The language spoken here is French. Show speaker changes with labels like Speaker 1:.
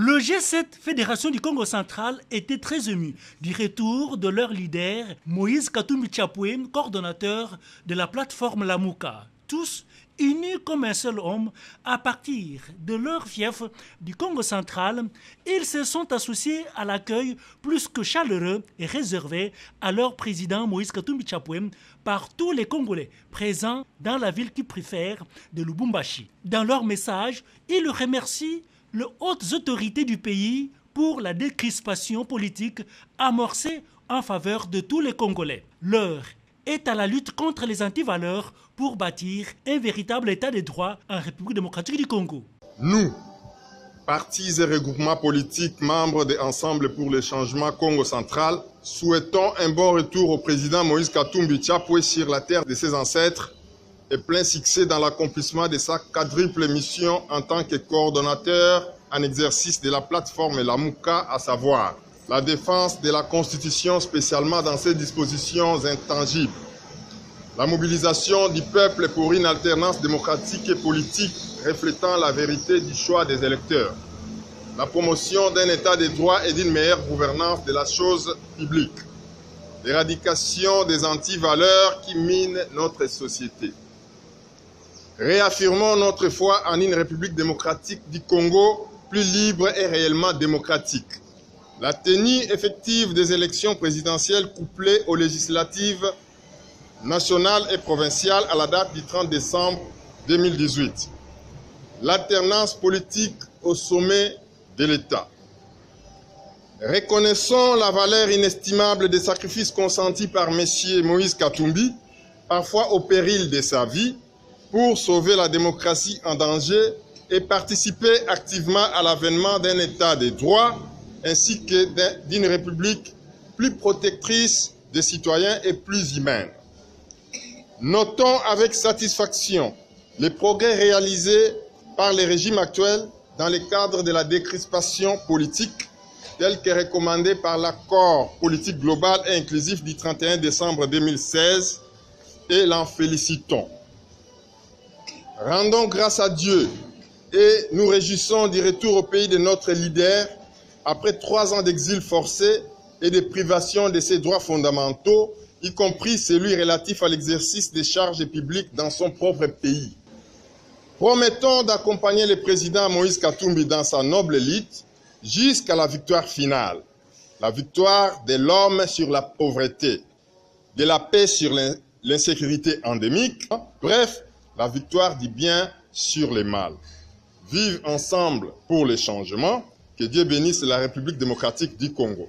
Speaker 1: Le G7, Fédération du Congo central, était très ému du retour de leur leader, Moïse Katumbi Chapwe, coordonnateur de la plateforme Lamuka. Tous unis comme un seul homme, à partir de leur fief du Congo central, ils se sont associés à l'accueil plus que chaleureux et réservé à leur président Moïse Katumbi Chapwe par tous les Congolais présents dans la ville qu'ils préfèrent de Lubumbashi. Dans leur message, ils remercient les hautes autorités du pays pour la décrispation politique amorcée en faveur de tous les Congolais. L'heure est à la lutte contre les antivaleurs pour bâtir un véritable état de droit en République démocratique du Congo.
Speaker 2: Nous, partis et regroupements politiques membres de Ensemble pour le changement Congo central, souhaitons un bon retour au président Moïse Katumbi Chapwe sur la terre de ses ancêtres et plein succès dans l'accomplissement de sa quadruple mission en tant que coordonnateur en exercice de la plateforme Lamuka, à savoir la défense de la Constitution, spécialement dans ses dispositions intangibles, la mobilisation du peuple pour une alternance démocratique et politique reflétant la vérité du choix des électeurs, la promotion d'un état de droit et d'une meilleure gouvernance de la chose publique, l'éradication des antivaleurs qui minent notre société. Réaffirmons notre foi en une République démocratique du Congo plus libre et réellement démocratique. La tenue effective des élections présidentielles couplées aux législatives nationales et provinciales à la date du 30 décembre 2018. L'alternance politique au sommet de l'État. Reconnaissons la valeur inestimable des sacrifices consentis par M. Moïse Katumbi, parfois au péril de sa vie, pour sauver la démocratie en danger et participer activement à l'avènement d'un État de droit ainsi que d'une République plus protectrice des citoyens et plus humaine. Notons avec satisfaction les progrès réalisés par les régimes actuels dans le cadre de la décrispation politique, tel que recommandé par l'accord politique global et inclusif du 31 décembre 2016, et l'en félicitons. Rendons grâce à Dieu et nous réjouissons du retour au pays de notre leader après 3 ans d'exil forcé et de privation de ses droits fondamentaux, y compris celui relatif à l'exercice des charges publiques dans son propre pays. Promettons d'accompagner le président Moïse Katumbi dans sa noble lutte jusqu'à la victoire finale, la victoire de l'homme sur la pauvreté, de la paix sur l'insécurité endémique, bref, la victoire du bien sur le mal. Vive ensemble pour le changement. Que Dieu bénisse la République démocratique du Congo.